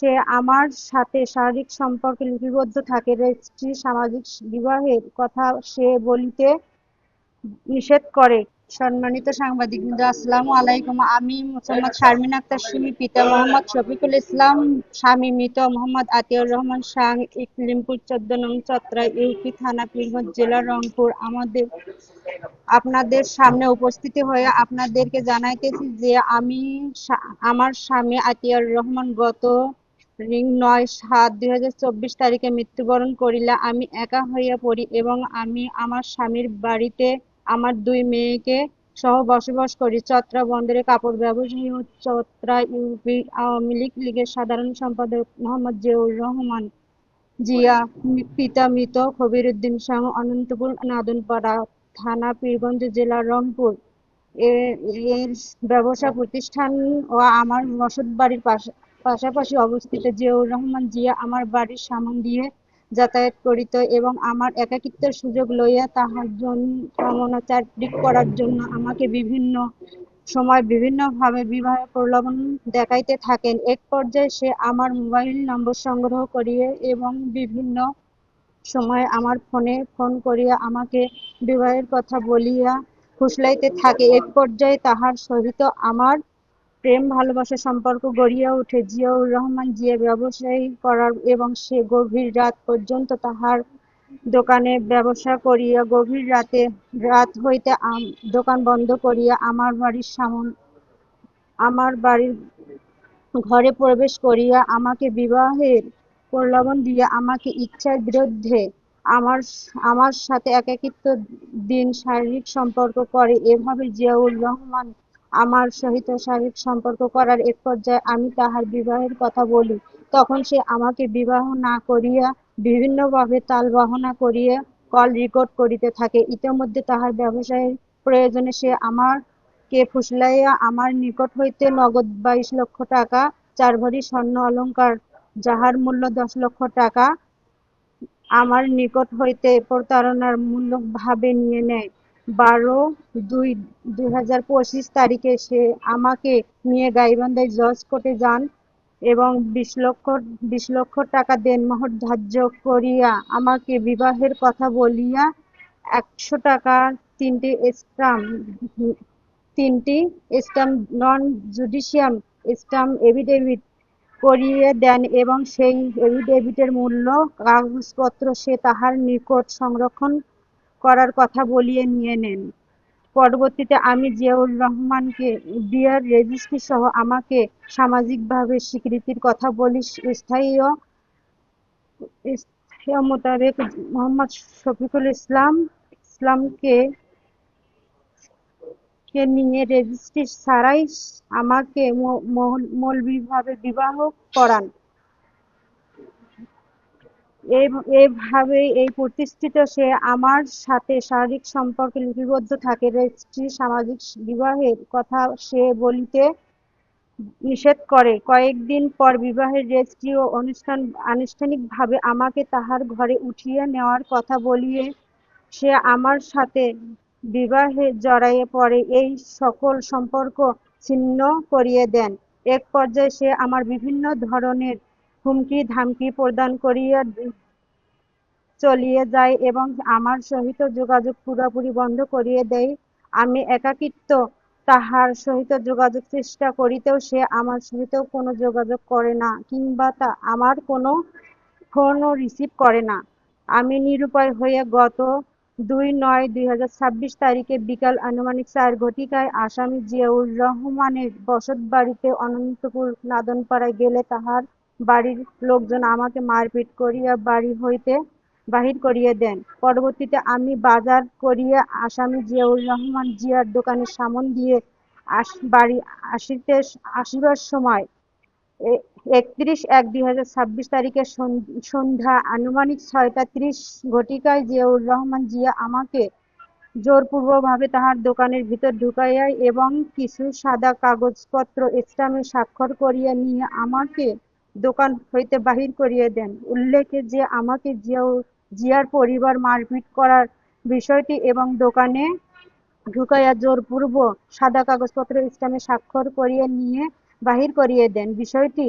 সে আমার সাথে শারীরিক সম্পর্কে লিপিবদ্ধ থাকে, রেজিস্ট্রি সামাজিক বিবাহের কথা সে বলিতে নিষেধ করে। সম্মানিত সাংবাদিকবৃন্দ, আসসালামু আলাইকুম। আমি মোসাম্মদ শারমিন আক্তার সুমি, পিতা মোহাম্মদ শফিকুল ইসলাম, স্বামী মৃত মোহাম্মদ আতিউর রহমান শাহ, ইকলিমপুর ১৪ নং চতরা ইউপি, থানা পীরগঞ্জ, জেলা রংপুর। আপনাদের সামনে উপস্থিত হয়ে আপনাদেরকে জানাইতেছি যে আমার স্বামী আতিউর রহমান গত ৯/৭/২০২৪ তারিখে মৃত্যুবরণ করিলে আমি একা হইয়া পড়ি এবং আমি আমার স্বামীর বাড়িতে আমার ২ মেয়েকে সহ বসবাস করি। চতরা বন্দরে কাপড় ব্যবসায়ী ও চতরা ইউপি আওয়ামী লীগের সাধারণ সম্পাদক মোহাম্মদ জিয়াউর রহমান জিয়া, পিতা মৃত কবির উদ্দিন শাহ, অনন্তপুর নাদনপাড়া, থানা পীরগঞ্জ, জেলা রংপুর। এর ব্যবসা প্রতিষ্ঠান ও আমার বসতবাড়ির পাশাপাশি অবস্থিত। জিয়াউর রহমান জিয়া আমার বাড়ির সামন দিয়ে যাতায়াত করিত এবং আমার একাকিত্বের সুযোগ লইয়া তাহার কামনা চারিক করার জন্য আমাকে বিভিন্ন সময় বিভিন্নভাবে বিবাহের প্রলোভন দেখাইতে থাকেন। এক পর্যায়ে সে আমার মোবাইল নম্বর সংগ্রহ করিয়া এবং বিভিন্ন সময় আমার ফোনে ফোন করিয়া আমাকে বিবাহের কথা বলিয়া ফুসলাইতে থাকে। এক পর্যায়ে তাহার সহিত আমার প্রেম ভালোবাসার সম্পর্ক গড়িয়া ওঠে। জিয়াউর রহমান জিয়া ব্যবসায়ী করার এবং সে গভীর রাত পর্যন্ত তাহার দোকানে ব্যবসা করিয়া গভীর রাত হইতে দোকান বন্ধ করিয়া আমার বাড়ির ঘরে প্রবেশ করিয়া আমাকে বিবাহের প্রলোভন দিয়া আমাকে ইচ্ছার বিরুদ্ধে আমার আমার সাথে একাকিত্ব দিন শারীরিক সম্পর্ক করে। এভাবে জিয়াউর রহমান আমার সহিত শারীরিক সম্পর্ক করার এক পর্যায়ে আমি তাহার বিবাহের কথা বলি। তখন সে আমাকে বিবাহ না করিয়া বিভিন্নভাবে তালবাহানা করিয়া কল রেকর্ড করিতে থাকে। ইতোমধ্যে তাহার ব্যবসায়ের প্রয়োজনে সে আমাকে ফুসলাইয়া আমার নিকট হইতে নগদ ২২ লক্ষ টাকা, ৪ ভরি স্বর্ণ অলংকার যাহার মূল্য ১০ লক্ষ টাকা আমার নিকট হইতে প্রতারণামূলক ভাবে নিয়ে নেয়। ১২/২/২০২৫ তারিখে সে আমাকে নিয়ে গাইবান্ধায় জজ কোর্টে যান এবং ২০ লক্ষ টাকা দেনমোহর ধার্য করিয়া আমাকে বিবাহের কথা বলিয়া ১০০ টাকার তিনটি স্ট্যাম্প নন জুডিশিয়াল স্ট্যাম্প এফিডেভিট করিয়ে দেন এবং সেই এফিডেভিটের মূল্য কাগজপত্র সে তাহার নিকট সংরক্ষণ করার কথা বলিয়ে নিয়ে নেন। পরবর্তীতে আমি জিয়াউর রহমানকে বিয়ের রেজিস্ট্রি সহ আমাকে সামাজিকভাবে স্বীকৃতির কথা বলি। স্থায়ী মোতাবেক মোহাম্মদ শফিকুল ইসলামকে নিয়ে রেজিস্ট্রি ছাড়াই আমাকে মৌলবিভাবে বিবাহ করান। এভাবে এই প্রতিষ্ঠিত সে আমার সাথে শারীরিক সম্পর্কে লিপিবদ্ধ থাকে, রেজিস্ট্রি সামাজিক বিবাহের কথা সে বলিতে নিষেধ করে। কয়েকদিন পর বিবাহের রেজিস্ট্রি ও আনুষ্ঠানিকভাবে আমাকে তাহার ঘরে উঠিয়ে নেওয়ার কথা বলিয়ে সে আমার সাথে বিবাহে জড়াইয়া পড়ে। এই সকল সম্পর্ক ছিন্ন করিয়ে দেন। এক পর্যায়ে সে আমার বিভিন্ন ধরনের হুমকি ধামকি প্রদান করিয়া চলিয়া যায় এবং আমার সহিত যোগাযোগ পুরোপুরি বন্ধ করিয়া দেয়। আমি একাকিত্ব তাহার সহিত যোগাযোগ চেষ্টা করিতেও সে আমার সহিত কোনো যোগাযোগ করে না কিংবা আমার কোনো ফোনও রিসিভ করে না। আমি নিরুপায় হয়ে গত ২/৯/২০২৬ তারিখে বিকাল আনুমানিক ৪ ঘটিকায় আসামি জিয়াউর রহমানের বসতবাড়িতে অনন্তপুর নাদনপাড়ায় গেলে তাহার বাড়ির লোকজন আমাকে মারপিট করিয়া বাড়ি হইতে বাহির করিয়া দেন। পরবর্তীতে আমি বাজার করিয়া আসামি জিয়াউর রহমান জিয়ার দোকানের সামন দিয়ে বাড়ি আসিবার সময় ৩১/১/২০২৬ তারিখে সন্ধ্যা আনুমানিক ৬টা ৩০ ঘটিকায় জিয়াউর রহমান জিয়া আমাকে জোরপূর্বকভাবে তাহার দোকানের ভিতর ঢুকাইয়া এবং কিছু সাদা কাগজপত্র স্ট্যাম্পে স্বাক্ষর করিয়া নিয়ে আমাকে দোকান হইতে বাহির করিয়া দেন। উল্লেখ্য যে আমাকে জিয়ার পরিবার মারপিট করার বিষয়টি এবং দোকানে ঢুকাইয়া জোরপূর্বক সাদা কাগজপত্র স্ট্যাম্পে স্বাক্ষর করিয়া নিয়ে বাহির করিয়া দেন বিষয়টি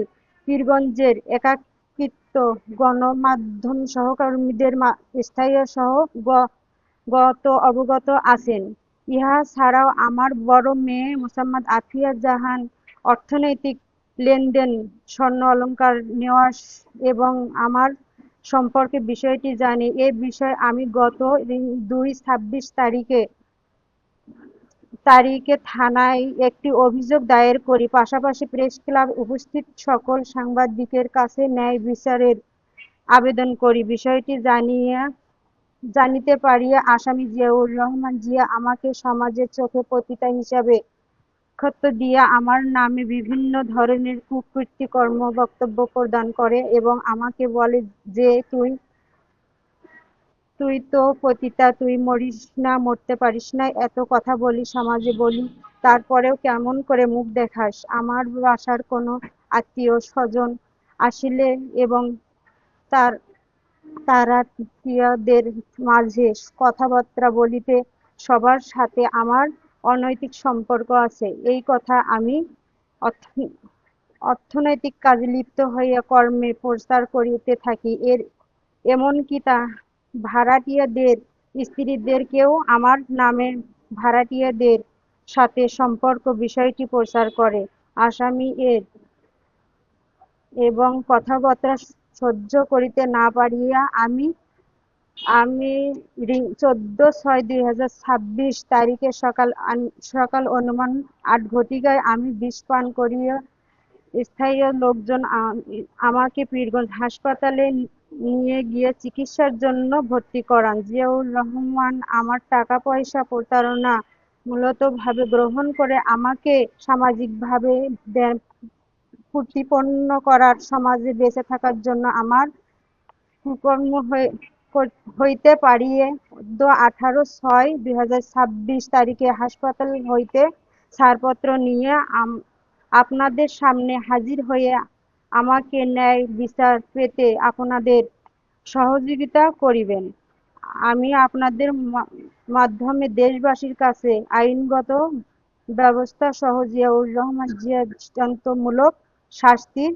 পীরগঞ্জের একাকিত্ব গণমাধ্যম সহকর্মীদের স্থায়ী সহ অবগত আছেন। ইহা ছাড়াও আমার বড় মেয়ে মোসাম্মদ আফিয়া জাহান অর্থনৈতিক লেনদেন, স্বর্ণ অলংকার নেওয়া এবং আমার সম্পর্কে বিষয়টি জানে। এ বিষয়ে আমি গত ২/২৬ তারিখে থানায় একটি অভিযোগ দায়ের করি। পাশাপাশি প্রেস ক্লাবে উপস্থিত সকল সাংবাদিকের কাছে ন্যায় বিচারের আবেদন করি। বিষয়টি জানিতে পারিয়া আসামি জিয়াউর রহমান জিয়া আমাকে সমাজের চোখে পতিতা হিসাবে আখ্যায়িত দিয়া আমার নামে বিভিন্ন ধরনের কুকীর্তিকর বক্তব্য প্রদান করে এবং আমাকে বলে যে, তুই তো পতিতা, তুই মরিস না, মরতে পারিস না, এত কথা বলি, সমাজে বলি, তারপরেও কেমন করে মুখ দেখাস? আমার বাসার কোনো আত্মীয় স্বজন আসিলে এবং তারাত্মীয়দের মাঝে কথাবার্তা বলিতে সবার সাথে আমার অনৈতিক সম্পর্ক আছে, এই কথা আমি অর্থনৈতিক কাজে লিপ্ত হইয়া কর্মে প্রচার করিতে থাকি। এমনকি ভাড়াটিয়াদের স্ত্রীদেরকেও আমার নামে ভাড়াটিয়াদের সাথে সম্পর্ক বিষয়টি প্রচার করে। আসামি এবং কথাবার্তা সহ্য করিতে না পারিয়া আমি 14/6/2026 তারিখে সকাল অনুমান ৮ ঘটিকায় আমি বিষ পান করিয়া স্থানীয় লোকজন আমাকে পীরগঞ্জ হাসপাতালে নিয়ে গিয়ে চিকিৎসার জন্য ভর্তি করান। জিয়াউর রহমান আমার টাকা পয়সা প্রতারণা মূলতভাবে গ্রহণ করে আমাকে সামাজিকভাবে প্রতিপন্ন করার, সমাজে বেঁচে থাকার জন্য আমার কুকর্ম হইতে পারিয়ে 18/6/2026 তারিখে হাসপাতাল হইতে ছাড়পত্র নিয়ে আপনাদের সামনে হাজির হয়ে আমাকে ন্যায় বিচার পেতে আপনাদের সহযোগিতা করিবেন। আমি আপনাদের মাধ্যমে দেশবাসীর কাছে আইনগত ব্যবস্থা সহ জিয়াউর রহমান জিয়ার দৃষ্টান্তমূলক শাস্তির